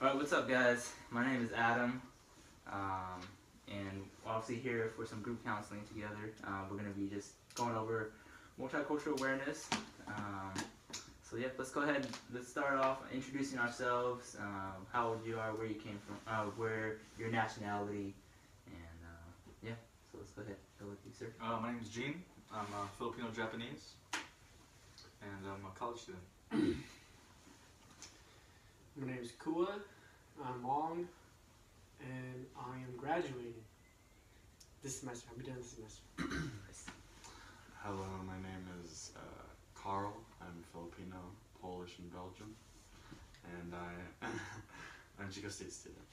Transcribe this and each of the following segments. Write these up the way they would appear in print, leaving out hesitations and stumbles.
Alright, what's up guys? My name is Adam, and we're obviously here for some group counseling together. We're going to be just going over multicultural awareness. So yeah, let's go ahead, let's start off introducing ourselves, how old you are, where you came from, where your nationality, and yeah, so let's go ahead, go with you sir. My name is Gene. I'm Filipino-Japanese, and I'm a college student. My name is Kua, I'm Long, and I am graduating this semester. I'll be done this semester. Hello, my name is Carl. I'm Filipino, Polish, and Belgian, and I'm a Chico State student.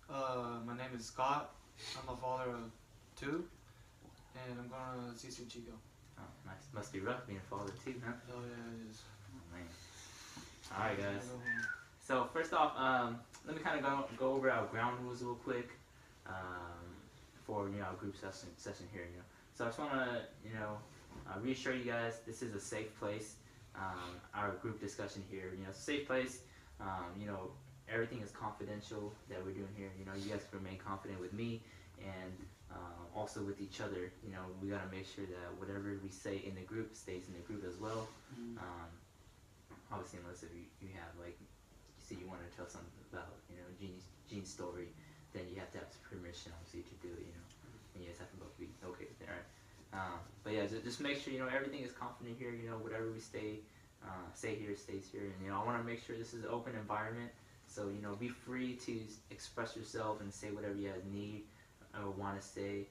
My name is Scott. I'm a father of two, and I'm going to CC Chico. Oh, nice. Must be rough being a father too, huh? Oh yeah, it is. Oh man. Alright guys. So first off, let me kind of go over our ground rules real quick for our group session here. So I just want to reassure you guys this is a safe place. Our group discussion here, it's a safe place. Everything is confidential that we're doing here. You guys can remain confident with me and also with each other. We gotta make sure that whatever we say in the group stays in the group as well. Obviously, unless if you have like, you say you want to tell something about Gene's story, then you have to have permission obviously to do it. And you guys have to both be okay with it, right? But yeah, just make sure everything is confident here. Whatever we say here stays here, and I want to make sure this is an open environment. So be free to express yourself and say whatever you guys need or want to say.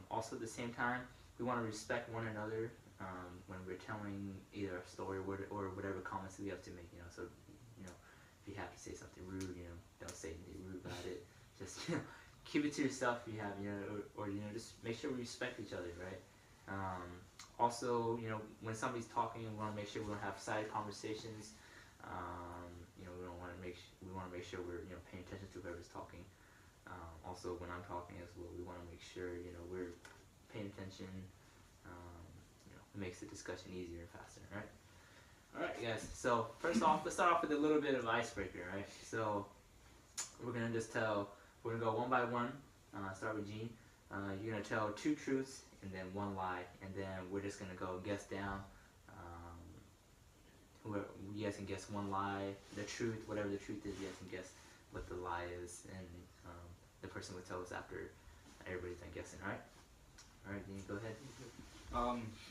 Also, at the same time, we want to respect one another when we're telling either a story or whatever comments we have to make. So if you have to say something rude, don't say anything rude about it. Just keep it to yourself if you have, or just make sure we respect each other, right? Also, when somebody's talking, we want to make sure we don't have side conversations. We want to make sure we're paying attention to whoever's talking. Also, when I'm talking as well, we want to make sure we're paying attention. It makes the discussion easier and faster, right? All right, guys. So first off, let's start off with a little bit of icebreaker, right? So we're gonna we're gonna go one by one. Start with Gene. You're gonna tell two truths and then one lie, and then we're just gonna go guess down. Whoever, you guys can guess one lie, the truth, whatever the truth is. You guys can guess what the lie is, and the person will tell us after everybody's done guessing. All right. All right, Gene, go ahead.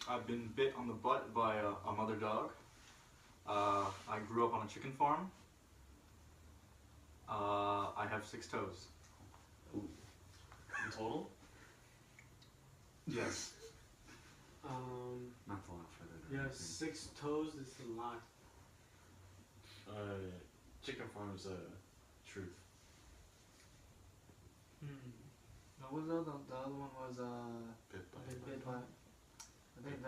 I've been bit on the butt by a mother dog. I grew up on a chicken farm. I have 6 toes. Ooh. In total? Yes. Not a lot further. Yeah, 6 toes is a lot. Chicken farm's truth. What was the other? The other one was Bit by. I think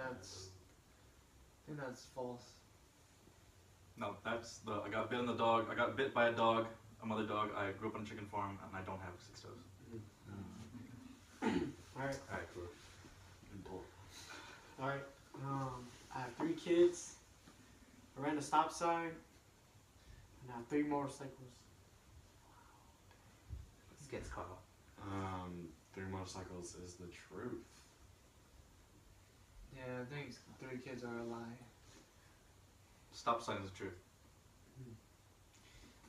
that's false. No, that's I got bit on the dog. I got bit by a dog, a mother dog. I grew up on a chicken farm, and I don't have 6 toes. Alright. Alright, cool. In total. Alright. I have 3 kids. I ran a stop sign. And I have 3 motorcycles. Let's guess, Carl. 3 motorcycles is the truth. Yeah, I think 3 kids are a lie. Stop sign is the truth.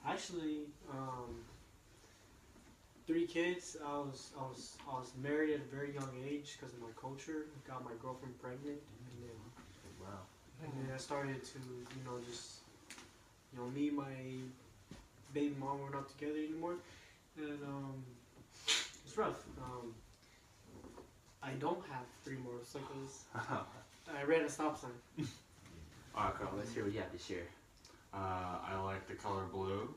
Actually, 3 kids. I was married at a very young age because of my culture. I got my girlfriend pregnant, Wow. and then I started to just me and my baby mom were not together anymore, and it's rough. I don't have 3 motorcycles. I ran a stop sign. Alright, Carl, let's hear what you have to share. I like the color blue.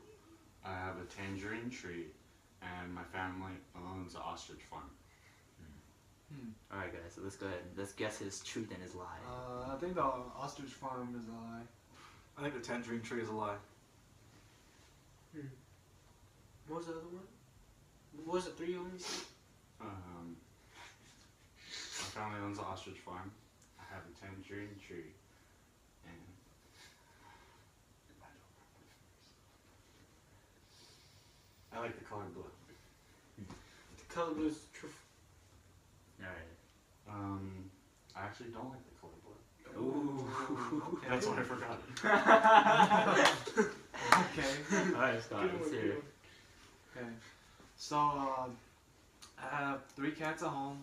I have a tangerine tree, and my family owns an ostrich farm. Alright guys, so let's go ahead and let's guess his truth and his lie. I think the ostrich farm is a lie. I think the tangerine tree is a lie. What was the other one? What was it? 3 you only said? My family owns an ostrich farm. I have a tangerine tree, and I like the color blue. The color blue is true. Alright. I actually don't like the color blue. Ooh. Okay. That's what I forgot. Okay. Alright, Scott, let's hear it. Okay. So, I have 3 cats at home.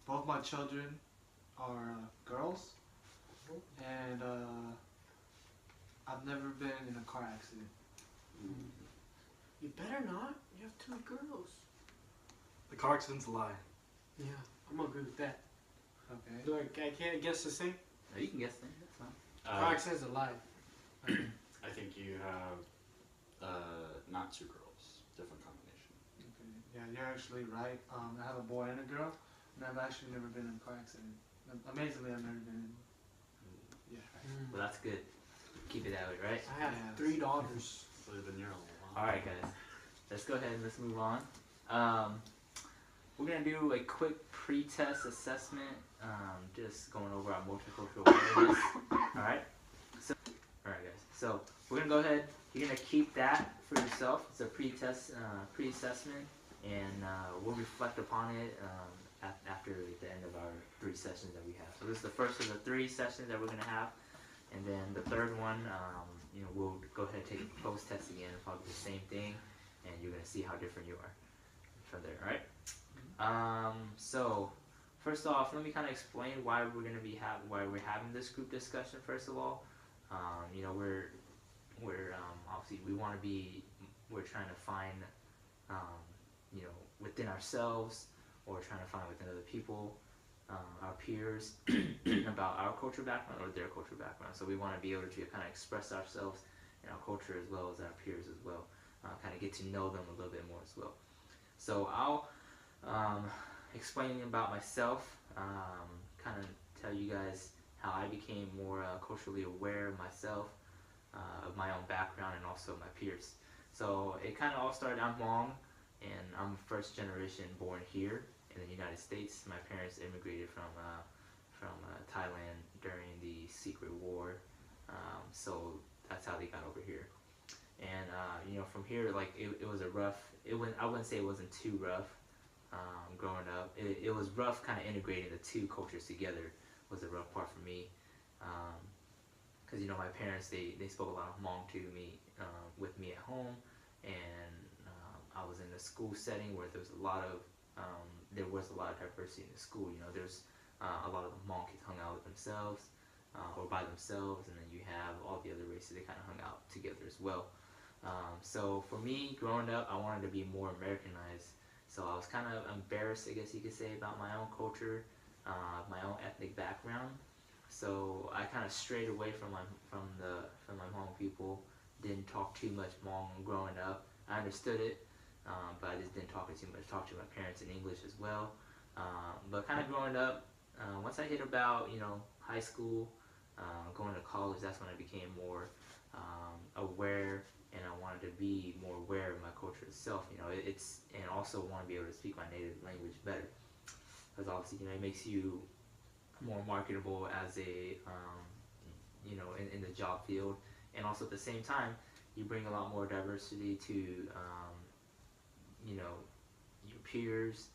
Both my children are girls, and I've never been in a car accident. You better not. You have 2 girls. The car accident's a lie. Yeah, I'm gonna agree with that. Okay. Do I can't guess the same? No, you can guess that. That's fine. Car accident's a lie. I think you have not 2 girls. Different combination. Okay. Yeah, you're actually right. I have a boy and a girl, and I've actually never been in a car accident. Amazingly, I've never been in. Yeah. Well, that's good. Keep it that way, right? I have Yeah. 3 daughters. So then you're a lot. Alright, guys. Let's go ahead and let's move on. We're going to do a quick pre-test assessment, just going over our multicultural awareness. Alright? Alright, guys. So, we're going to go ahead. You're going to keep that for yourself. It's a pre-test, pre-assessment, and we'll reflect upon it after the end of our 3 sessions that we have. So, this is the first of the 3 sessions that we're going to have. And then the third one, we'll go ahead and take a closed test again, probably the same thing, and you're going to see how different you are from there, alright? So, first off, let me kind of explain why we're going to be why we're having this group discussion, first of all. We're obviously, we're trying to find, within ourselves, or trying to find within other people, our peers, about our cultural background or their cultural background. So we want to be able to kind of express ourselves in our culture as well as our peers as well. Kind of get to know them a little bit more as well. So I'll explain about myself, kind of tell you guys how I became more culturally aware of myself, of my own background, and also my peers. So it kind of all started, I'm Hmong, and I'm first generation born here in the United States. My parents immigrated from Thailand during the Secret War, so that's how they got over here. And from here, like it was a rough. I wouldn't say it wasn't too rough. Growing up, it was rough, kind of integrating the 2 cultures together was a rough part for me. Because my parents they spoke a lot of Hmong to me with me at home, and I was in a school setting where there was a lot of diversity in the school. There's a lot of the Hmong kids hung out with themselves or by themselves, and then you have all the other races, they kind of hung out together as well. So for me, growing up, I wanted to be more Americanized. So I was kind of embarrassed, I guess you could say, about my own culture, my own ethnic background. So I kind of strayed away from my Hmong people. Didn't talk too much Hmong growing up. I understood it, but I just didn't talk too much. Talked to my parents in English as well. But kind of growing up, once I hit about high school, going to college, that's when I became more aware, and I wanted to be more aware of my culture itself. And also want to be able to speak my native language better, because obviously it makes you more marketable as a in the job field, and also at the same time you bring a lot more diversity to your peers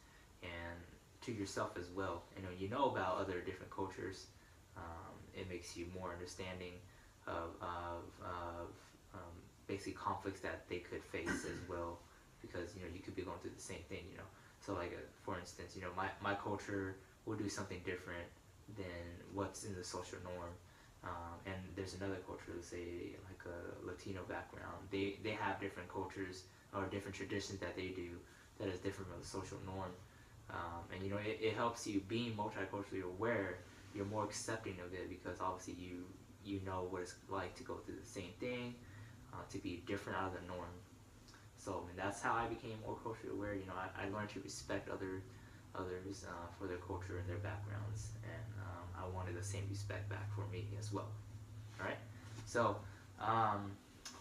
and to yourself as well. And when you know about other different cultures, it makes you more understanding of basically conflicts that they could face as well, because you could be going through the same thing. So like for instance, my culture will do something different than what's in the social norm, and there's another culture, let's say like a Latino background, they have different cultures or different traditions that they do that is different from the social norm. And it helps you being multiculturally aware. You're more accepting of it, because obviously you know what it's like to go through the same thing, to be different out of the norm. So that's how I became more culturally aware. I learned to respect others for their culture and their backgrounds, and I wanted the same respect back for me as well. Alright, so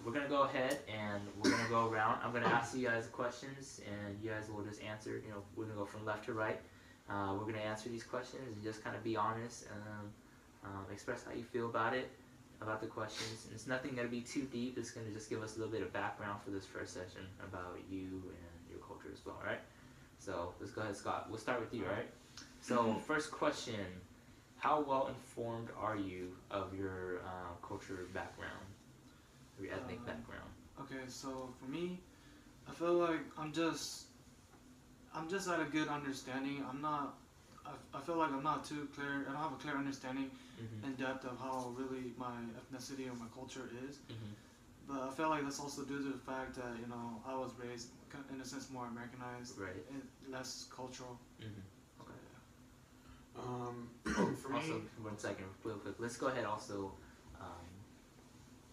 we're going to go ahead and we're going to go around. I'm going to ask you guys questions, and you guys will just answer. We're going to go from left to right. We're going to answer these questions and just kind of be honest, and express how you feel about it, about the questions. And it's nothing gonna be too deep. It's gonna just give us a little bit of background for this first session about you and your culture as well, right? So let's go ahead, Scott. We'll start with you, right? So first question: how well informed are you of your culture background, your ethnic background? Okay, so for me, I feel like I'm just at a good understanding. I feel like I'm not too clear. I don't have a clear understanding Mm-hmm. in depth of how really my ethnicity or my culture is. Mm-hmm. But I feel like that's also due to the fact that I was raised in a sense more Americanized Right. and less cultural. Mm-hmm. So, Okay. yeah. For me, Also, 1 second, real quick. Let's go ahead. Also,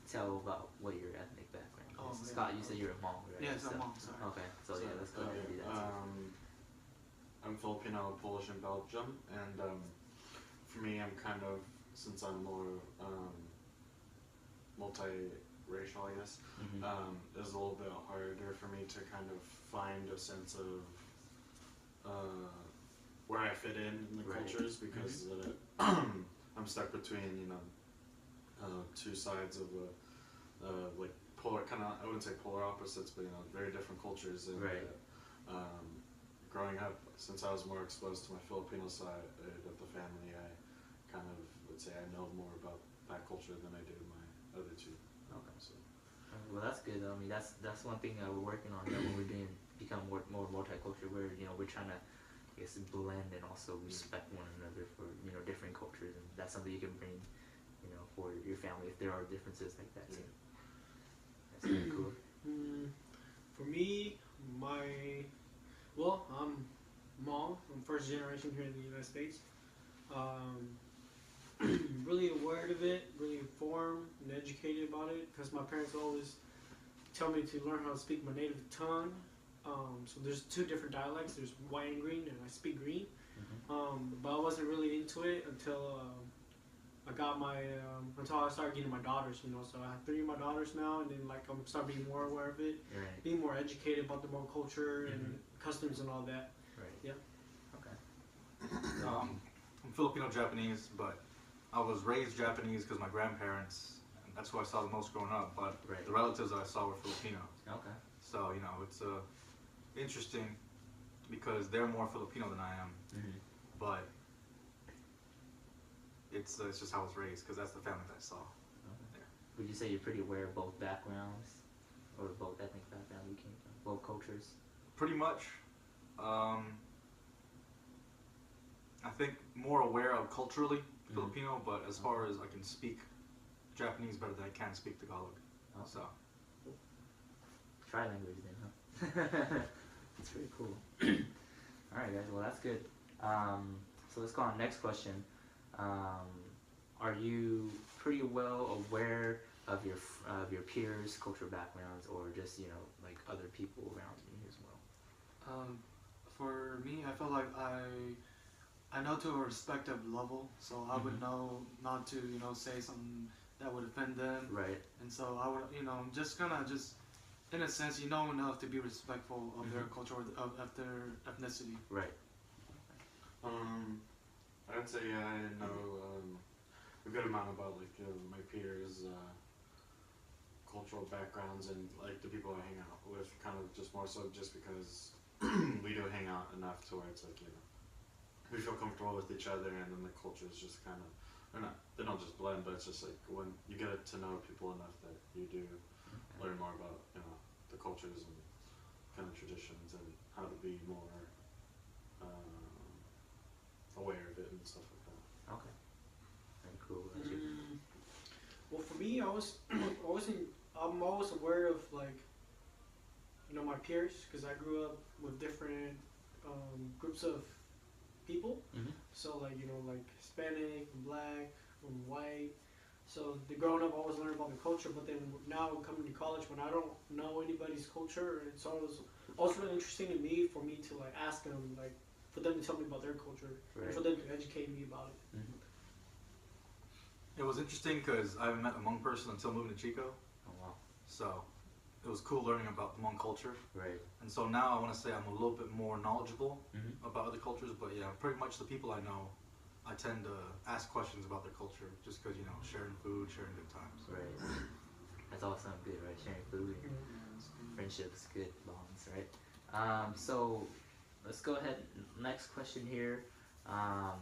tell about what your ethnic background is. Oh, yeah. Scott, you said you're a Hmong, right? Yes, So- I'm Hmong, sorry. Okay, so yeah, let's go ahead and do that. Too. I'm Filipino, Polish, and Belgium, and for me, I'm kind of, since I'm more multiracial, I guess, Mm-hmm. it's a little bit harder for me to kind of find a sense of where I fit in the Right. cultures, because I'm stuck between two sides of like polar, kind of, I wouldn't say polar opposites, but very different cultures. And Right. growing up, since I was more exposed to my Filipino side of the family, I kind of would say I know more about that culture than I do my other two. Okay. So Well, that's good. I mean, that's one thing we're working on. That when we're become more multicultural, where we're trying to, I guess, blend and also respect one another for different cultures, and that's something you can bring, for your family if there are differences like that too. That's very cool. For me, I'm Hmong. I'm first generation here in the United States. Really aware of it, really informed and educated about it, because my parents always tell me to learn how to speak my native tongue. So there's two different dialects. There's white and green, and I speak green. Mm-hmm. But I wasn't really into it until until I started getting my daughters. So I have 3 of my daughters now, and then I'm starting being more aware of it, Right. being more educated about the Hmong culture and Mhm. customs and all that. Right. Yeah. Okay. I'm Filipino Japanese, but I was raised Japanese because my grandparents, and that's who I saw the most growing up. But Right. the relatives that I saw were Filipino. Okay. So it's interesting because they're more Filipino than I am, Mm-hmm. but it's just how I was raised because that's the family that I saw. Okay. Would you say you're pretty aware of both backgrounds, or both ethnic backgrounds you came from, both cultures? Pretty much. I think more aware of culturally Filipino, but as far as I can speak Japanese better than I can speak Tagalog. Okay. So Try language then, huh? That's pretty cool. All right, guys. Well, that's good. So let's go on next question. Are you pretty well aware of your peers' cultural backgrounds, or just like other people around you as well? For me, I feel like I know to a respective level, so I would Mhm. know not to say something that would offend them, Right. and so I would just kind of just in a sense enough to be respectful of their Mhm. culture or of their ethnicity. Right. I'd say I know a good amount about my peers' cultural backgrounds, and like the people I hang out with, kind of just more so just because we do hang out enough to where it's like we feel comfortable with each other, and then the cultures just kind of they don't just blend, but it's just like when you get to know people enough that you do learn more about the cultures and kind of traditions and how to be more aware of it and stuff like that. Okay. Very cool. What about you? Well, for me, I'm always aware of my peers, because I grew up with different groups of people. Mhm. So like Hispanic, and Black, and white. So growing up, I always learned about the culture. But then now coming to college, when I don't know anybody's culture, it's always also really interesting to me for me to ask them, for them to tell me about their culture, Right. and for them to educate me about it. Mhm. it was interesting because I haven't met a Hmong person until moving to Chico, Oh wow. so it was cool learning about the Hmong culture. Right. And so now I want to say I'm a little bit more knowledgeable Mhm. about other cultures, but yeah, pretty much the people I know I tend to ask questions about their culture just because, you know, sharing food, sharing good times. Right. That's all sounds good, right? Sharing food and Mm-hmm. friendships, good bonds, right? So let's go ahead. Next question here. Um,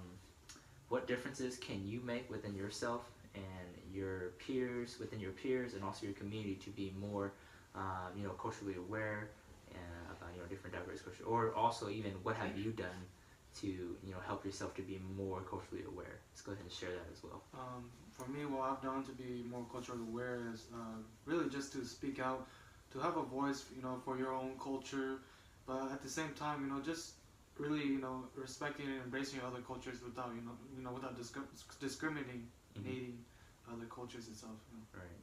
what differences can you make within yourself and your peers, within your peers, and also your community to be more, culturally aware about different diverse cultures, or also even what have you done to help yourself to be more culturally aware? Let's go ahead and share that as well. For me, what I've done to be more culturally aware is really just to speak out, to have a voice, for your own culture, but at the same time, just really, respecting and embracing other cultures without, without discriminating other cultures itself. Right.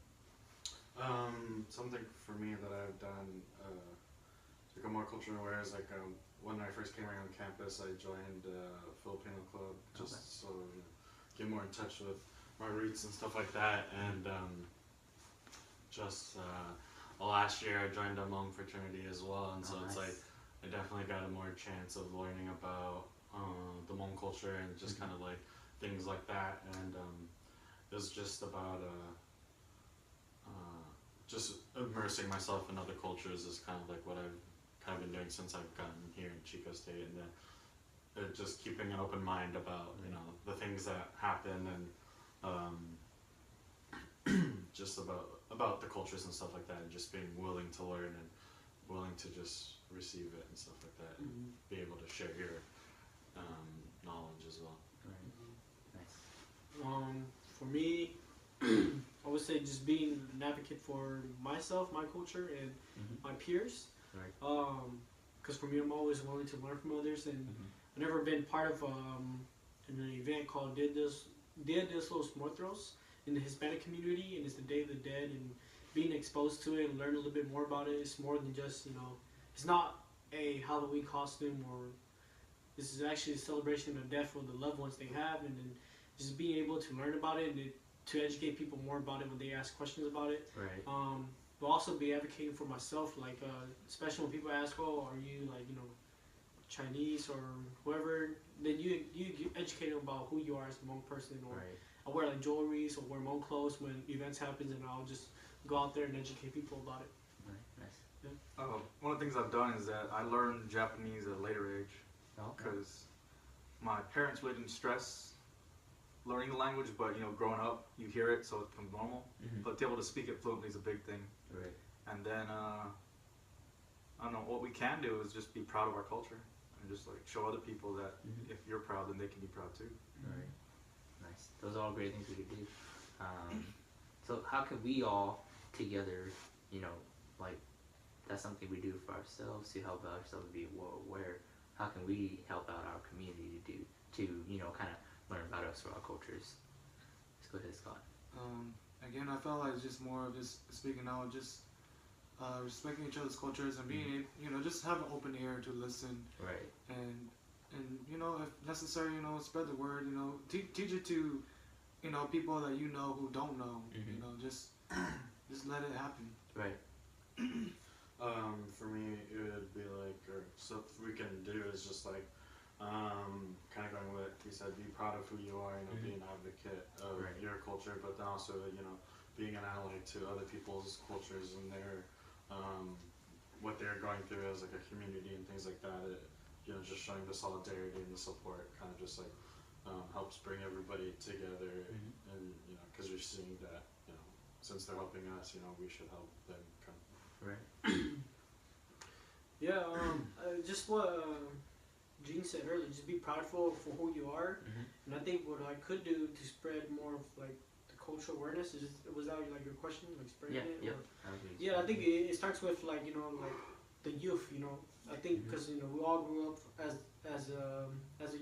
Something for me that I've done to become more culturally aware is like when I first came around campus, I joined a Filipino club just so get more in touch with my roots and stuff like that. And just last year I joined a Hmong fraternity as well, and so it's like I definitely got a more chance of learning about the Hmong culture and just kind of like things like that. And it was just about just immersing myself in other cultures is kind of like what I've kind of been doing since I've gotten here in Chico State, and then just keeping an open mind about the things that happen, and just about the cultures and stuff like that, and just being willing to learn and willing to just receive it and stuff like that, and be able to share your knowledge as well. Right. Nice. For me, I would say just being an advocate for myself, my culture, and my peers. Right. Because for me, I'm always willing to learn from others, and I've never been part of an event called Dia de los Muertos in the Hispanic community, and it's the Day of the Dead, and being exposed to it and learning a little bit more about it. It's more than just it's not a Halloween costume, or this is actually a celebration of the death of the loved ones they have, and then just being able to learn about it and to educate people more about it when they ask questions about it. Right. But also be advocating for myself, like especially when people ask, "Oh, are you Chinese or whoever?" Then you educate them about who you are as a Hmong person, or I wear like jewelries or wear Hmong clothes when events happen, and I'll just go out there and educate people about it. Right. Nice. Yeah. One of the things I've done is that I learned Japanese at a later age because my parents really didn't stress learning the language, but growing up, you hear it, so it becomes normal. But to be able to speak it fluently is a big thing. Right. And then I don't know, what we can do is just be proud of our culture and just like show other people that if you're proud, then they can be proud too. Right. Nice. Those are all great things we could do. So how can we all together, that's something we do for ourselves to help ourselves be more aware. How can we help out our community to kind of learn about us for our cultures? Let's go ahead, Scott. Again, I felt like it's just more of just speaking out, just respecting each other's cultures and being, just have an open ear to listen. Right. And if necessary, spread the word. Teach it to, people that who don't know. Just let it happen. Right. For me, it would be like, or stuff we can do is just like, kind of going with what he said, be proud of who you are, be an advocate of your culture, but then also, being an ally to other people's cultures and their, what they're going through as like a community and things like that. Just showing the solidarity and the support kind of just like helps bring everybody together, and because you're seeing that, since they're helping us, we should help them come. Right. Yeah. Just what Gene said earlier, just be proudful for who you are. And I think what I could do to spread more of like the cultural awareness is was that like your question, like spreading it? Yeah. Yeah, I think it starts with like like the youth. I think because we all grew up as a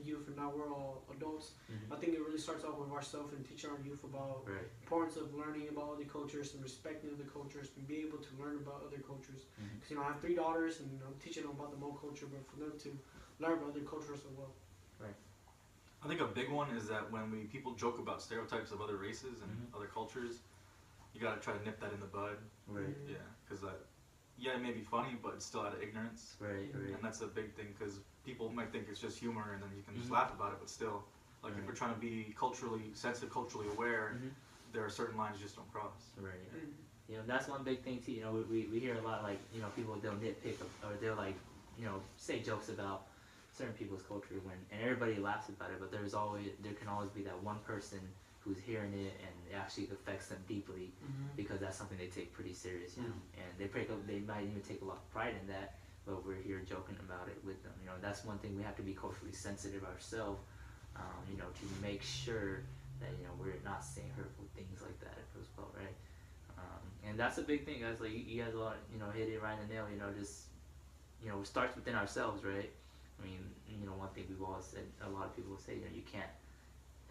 youth, and now we're all adults. I think it really starts off with ourselves and teaching our youth about the importance of learning about other cultures and respecting other cultures and be able to learn about other cultures. Because I have 3 daughters, and I'm teaching them about the Hmong culture, but for them to learn about other cultures as well. Right. I think a big one is that when people joke about stereotypes of other races and other cultures, you gotta try to nip that in the bud. Right. Yeah, because it may be funny, but it's still out of ignorance. Right. And that's a big thing, because people might think it's just humor, and then you can just laugh about it, but still, Like if Right. we're trying to be culturally sensitive, culturally aware, Mhm. there are certain lines you just don't cross. Right. Yeah. You know, that's one big thing too. You know, we hear a lot like, you know, people they'll nitpick or they'll like, you know, say jokes about certain people's culture and everybody laughs about it, but there can always be that one person who's hearing it and it actually affects them deeply because that's something they take pretty serious, you know, and they might even take a lot of pride in that, but we're here joking about it with them. You know, that's one thing we have to be culturally sensitive ourselves, you know, to make sure that, you know, we're not saying hurtful things like that as well, right? And that's a big thing, guys. Like you guys you know, hit it right in the nail. You know, just, you know, it starts within ourselves, right? I mean, you know, one thing we've always said, a lot of people say, you know, you can't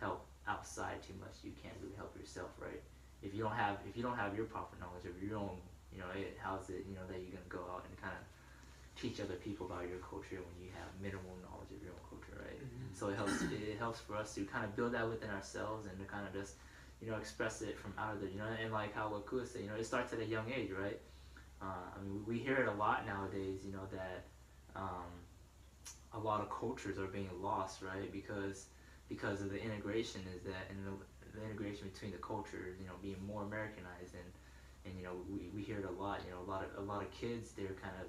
help outside too much. You can't really help yourself, right? If you don't have your proper knowledge of your own, you know, how's it, you know, that you're gonna go out and kind of teach other people about your culture when you have minimal knowledge of your own culture, right? So it helps for us to kind of build that within ourselves and to kind of just, you know, express it from out of the, you know, and like how what Kua said, you know, it starts at a young age, right? I mean, we hear it a lot nowadays, you know, that a lot of cultures are being lost, right? Because of the integration and the integration between the cultures, you know, being more Americanized and you know, we hear it a lot, you know, a lot of kids, they're kind of,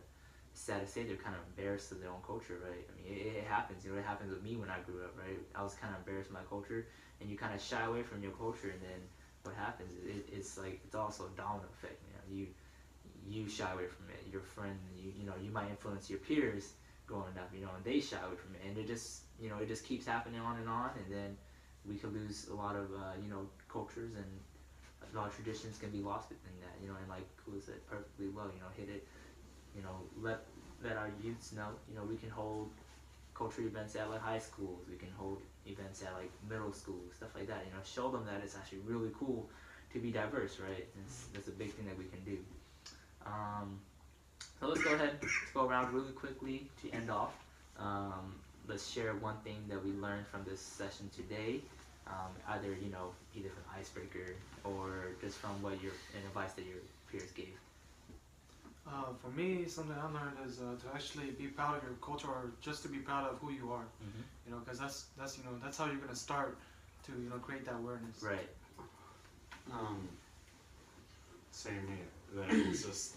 sad to say, they're kind of embarrassed of their own culture, right? I mean, it happens, you know, it happens with me when I grew up, right? I was kind of embarrassed of my culture, and you kind of shy away from your culture, and then what happens is it's like, it's also a domino effect, you know, you shy away from it, your friend, you know, you might influence your peers growing up, you know, and they shy away from it, and it just, you know, it just keeps happening on, and then we could lose a lot of, you know, cultures, and a lot of traditions can be lost within that, you know, and like Kua said perfectly well, you know, hit it, you know, let our youths know, you know, we can hold culture events at like high schools, we can hold events at like middle school, stuff like that, you know, show them that it's actually really cool to be diverse, right? That's a big thing that we can do. So let's go around really quickly to end off. Let's share one thing that we learned from this session today, either from icebreaker or just from an advice that your peers gave. For me, something I learned is to actually be proud of your culture, or just to be proud of who you are. You know, because that's how you're gonna start to create that awareness. Right. Same here. That it's just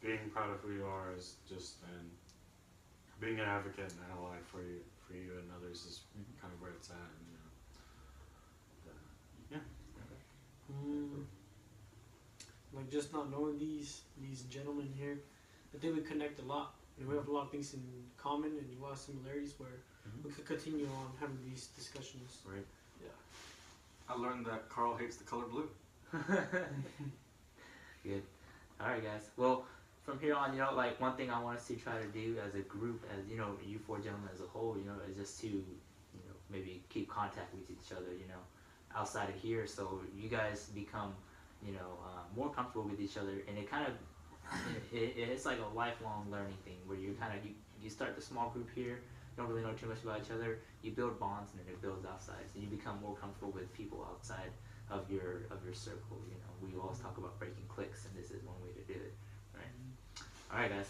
being proud of who you are is just, and being an advocate and an ally for you and others is kind of where it's at. And, Like just not knowing these gentlemen here, I think we connect a lot. And we have a lot of things in common and a lot of similarities where we could continue on having these discussions. Right. Yeah. I learned that Carl hates the color blue. Good. All right, guys. Well, from here on, like one thing I want us to try to do as a group, as you four gentlemen as a whole, is just to, maybe keep contact with each other, outside of here, so you guys become, more comfortable with each other, and it kind of, it's like a lifelong learning thing where you kind of you start the small group here, don't really know too much about each other, you build bonds, and then it builds outside, so you become more comfortable with people outside of your circle. We always talk about breaking cliques, and this is one way to do it, right? All right, guys.